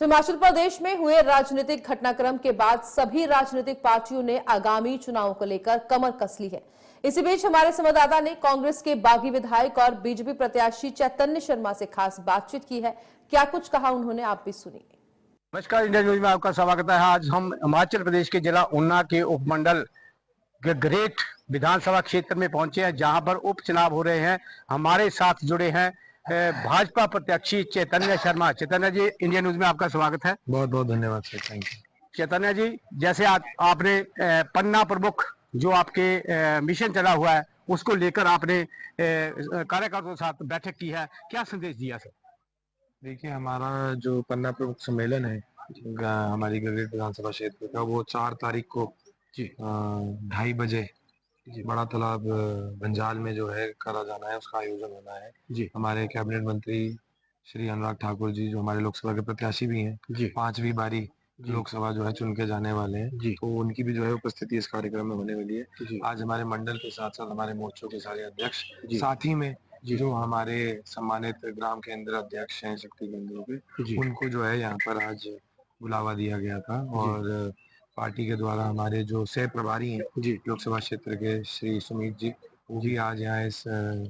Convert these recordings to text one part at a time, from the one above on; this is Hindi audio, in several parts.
हिमाचल प्रदेश में हुए राजनीतिक घटनाक्रम के बाद सभी राजनीतिक पार्टियों ने आगामी चुनावों को लेकर कमर कस ली है। इसी बीच हमारे संवाददाता ने कांग्रेस के बागी विधायक और बीजेपी प्रत्याशी चैतन्य शर्मा से खास बातचीत की है। क्या कुछ कहा उन्होंने, आप भी सुनिए। नमस्कार, इंडिया न्यूज में आपका स्वागत है। आज हम हिमाचल प्रदेश के जिला ऊना के उपमंडल ग्रेट विधानसभा क्षेत्र में पहुंचे हैं, जहां पर उपचुनाव हो रहे हैं। हमारे साथ जुड़े हैं भाजपा प्रत्याशी चैतन्य शर्मा। चैतन्य जी, इंडिया न्यूज में आपका स्वागत है। बहुत बहुत धन्यवाद sir, thank you. Chaitanya ji, जैसे आपने पन्ना प्रमुख जो आपके मिशन चला हुआ है उसको लेकर आपने कार्यकर्ताओं के साथ बैठक की है, क्या संदेश दिया सर? देखिए, हमारा जो पन्ना प्रमुख सम्मेलन है हमारी ग्रेट विधानसभा क्षेत्र का, वो 4 तारीख को 2:30 बजे बड़ा तालाब बंजाल में जो है करा जाना है, उसका आयोजन होना है जी। हमारे कैबिनेट मंत्री श्री अनुराग ठाकुर जी, जो हमारे लोकसभा के प्रत्याशी भी हैं जी, 5वीं बारी लोकसभा जो है चुन के जाने वाले हैं जी, तो उनकी भी जो है उपस्थिति इस कार्यक्रम में होने वाली है। आज हमारे मंडल के साथ साथ हमारे मोर्चों के सारे अध्यक्ष, साथ ही में जो हमारे सम्मानित ग्राम केंद्र अध्यक्ष हैं शक्ति केंद्रों के, उनको जो है यहाँ पर आज बुलावा दिया गया था। और पार्टी के द्वारा हमारे जो सह प्रभारी हैं जी लोकसभा क्षेत्र के श्री सुमित जी, वो भी आज यहाँ इस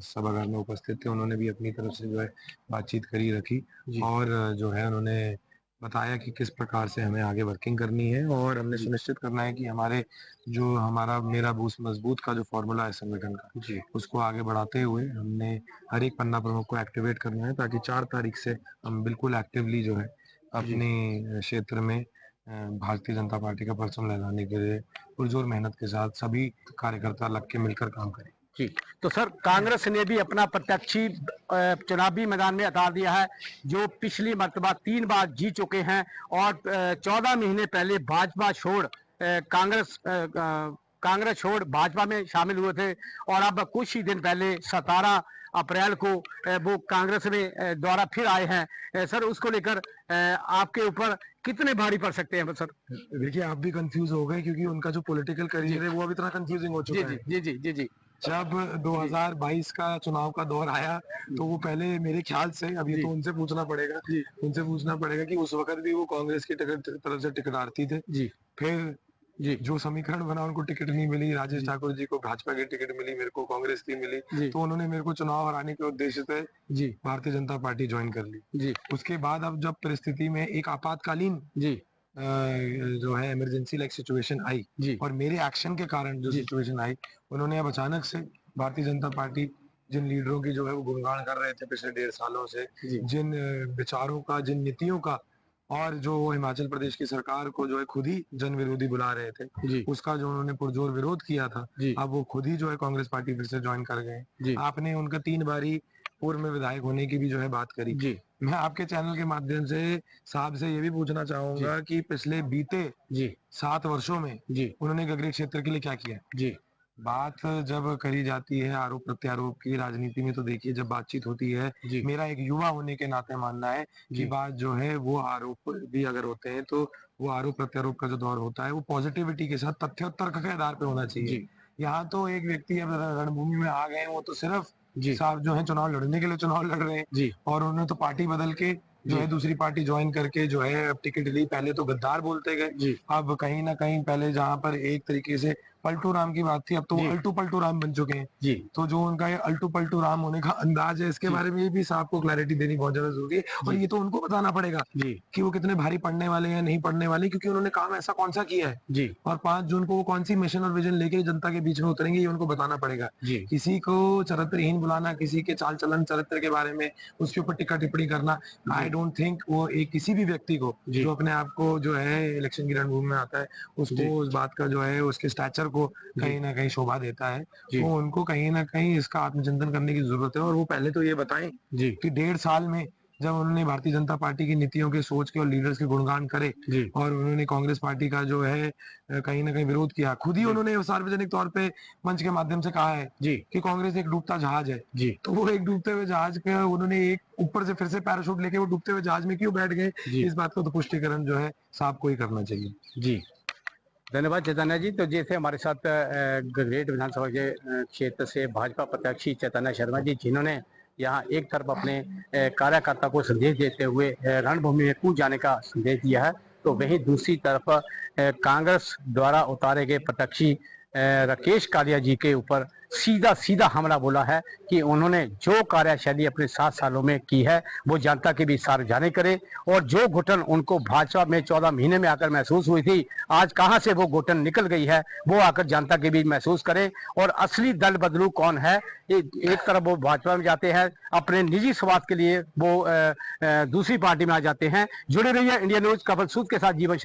सभागार में उपस्थित थे। उन्होंने भी अपनी तरफ से जो है बातचीत करी रखी और जो है उन्होंने बताया कि किस प्रकार से हमें आगे वर्किंग करनी है और हमने सुनिश्चित करना है कि हमारा मेरा बूथ मजबूत का जो फॉर्मूला है संगठन का जी, उसको आगे बढ़ाते हुए हमने हर एक पन्ना प्रमुख को एक्टिवेट करना है, ताकि 4 तारीख से हम बिल्कुल एक्टिवली जो है अपने क्षेत्र में भारतीय जनता पार्टी का परचम लहराने के लिए पुरजोर मेहनत के साथ सभी कार्यकर्ता लग के मिलकर काम करें जी। तो सर, कांग्रेस ने भी अपना प्रत्याशी चुनावी मैदान में उतार दिया है, जो पिछली मर्तबा 3 बार जीत चुके हैं और 14 महीने पहले भाजपा छोड़ कांग्रेस छोड़ भाजपा में शामिल हुए थे और अब कुछ ही दिन पहले 17 अप्रैल को वो कांग्रेस में द्वारा फिर आए हैं। सर, उसको लेकर आपके ऊपर कितने भारी पड़ सकते हैं सर? देखिए, आप भी कंफ्यूज हो गए क्योंकि उनका जो पॉलिटिकल करियर है वो अभी इतना कंफ्यूजिंग हो चुका है। जी जी जी जी। जब 2022 का चुनाव का दौर आया तो वो पहले मेरे ख्याल से, अभी तो उनसे पूछना पड़ेगा कि उस वक्त भी वो कांग्रेस की तरफ से टिकटार्थी थे जी। फिर जो समीकरण बना, उनको टिकट नहीं मिली, राजेश ठाकुर जी को भाजपा की टिकट मिली, मेरे को कांग्रेस की मिली, तो उन्होंने मेरे को चुनाव हराने के उद्देश्य से जी भारतीय जनता पार्टी ज्वाइन कर ली जी। उसके बाद अब जब परिस्थिति में एक आपातकालीन जी जो है इमरजेंसी लाइक सिचुएशन आई जी, और मेरे एक्शन के कारण जो सिचुएशन आई, उन्होंने अब अचानक से भारतीय जनता पार्टी जिन लीडरों की जो है वो गुणगान कर रहे थे पिछले 1.5 सालों से, जिन विचारों का, जिन नीतियों का, और जो हिमाचल प्रदेश की सरकार को जो है खुद ही जन विरोधी बुला रहे थे, उसका जो उन्होंने पुरजोर विरोध किया था, अब वो खुद ही जो है कांग्रेस पार्टी फिर से ज्वाइन कर गए। आपने उनका 3 बारी पूर्व में विधायक होने की भी जो है बात करी जी। मैं आपके चैनल के माध्यम से साहब से ये भी पूछना चाहूंगा कि पिछले बीते 7 वर्षों में उन्होंने गगरेट क्षेत्र के लिए क्या किया जी। बात जब करी जाती है आरोप प्रत्यारोप की राजनीति में, तो देखिए जब बातचीत होती है, मेरा एक युवा होने के नाते मानना है कि बात जो है वो आरोप भी अगर होते हैं तो वो आरोप प्रत्यारोप का जो दौर होता है वो पॉजिटिविटी के साथ तथ्य और तर्क के आधार पर होना चाहिए। यहाँ तो एक व्यक्ति अब रणभूमि में आ गए, वो तो सिर्फ साहब जो है चुनाव लड़ने के लिए चुनाव लड़ रहे हैं और उन्होंने तो पार्टी बदल के जो है दूसरी पार्टी ज्वाइन करके जो है अब टिकट ली। पहले तो गद्दार बोलते गए, अब कहीं ना कहीं पहले जहाँ पर एक तरीके से पलटू राम की बात थी, अब तो वो अल्टू पलटू राम बन चुके हैं जी। तो जो उनका ये अल्टू पलटू राम होने का अंदाज है, इसके बारे में भी साहब को क्लैरिटी देनी बहुत ज्यादा जरूरी है और ये तो उनको बताना पड़ेगा कि वो कितने भारी पड़ने वाले हैं, नहीं पड़ने वाले, क्योंकि उन्होंने काम ऐसा कौन सा किया है जी। और 5 जून को वो कौन सी मिशन और विजन लेके जनता के बीच में उतरेंगे, ये उनको बताना पड़ेगा जी। किसी को चरित्रहीन बुलाना, किसी के चाल चलन चरित्र के बारे में उसके ऊपर टिक्का टिप्पणी करना, आई डोंट थिंक वो एक किसी भी व्यक्ति को जो अपने आप को जो है इलेक्शन की रणभूमि में आता है उसको उस बात का जो है उसके स्टैचर को कहीं ना कहीं शोभा देता है। तो उनको कहीं ना कहीं इसका आत्मचिंतन करने की जरूरत है और वो पहले तो ये बताएं कि 1.5 साल में जब उन्होंने भारतीय जनता पार्टी की नीतियों के, सोच के और लीडर्स के गुणगान करे और उन्होंने कांग्रेस पार्टी का जो है कहीं ना कहीं विरोध किया, खुद ही उन्होंने सार्वजनिक तौर पे मंच के माध्यम से कहा है कि कांग्रेस एक डूबता जहाज है तो वो एक डूबते हुए जहाज का उन्होंने एक ऊपर से फिर से पैराशूट लेके वो डूबते हुए जहाज में क्यों बैठ गए, इस बात का तो पुष्टिकरण जो है साहब को ही करना चाहिए जी। धन्यवाद चैतन्य जी। तो जैसे हमारे साथ गगरेट विधानसभा के क्षेत्र से भाजपा प्रत्याशी चैतन्य शर्मा जी, जिन्होंने यहाँ एक तरफ अपने कार्यकर्ता को संदेश देते हुए रणभूमि में कूद जाने का संदेश दिया है, तो वहीं दूसरी तरफ कांग्रेस द्वारा उतारे गए प्रत्याशी राकेश कालिया जी के ऊपर सीधा सीधा हमला बोला है कि उन्होंने जो कार्यशैली अपने 7 सालों में की है वो जनता के बीच सार्वजनिक करे, और जो घुटन उनको भाजपा में 14 महीने में आकर महसूस हुई थी, आज कहां से वो घुटन निकल गई है वो आकर जनता के बीच महसूस करें। और असली दल बदलू कौन है, एक तरफ वो भाजपा में जाते हैं, अपने निजी स्वार्थ के लिए वो दूसरी पार्टी में आ जाते हैं। जुड़े रहिए इंडिया न्यूज, कपिल सूद के साथ जीवन।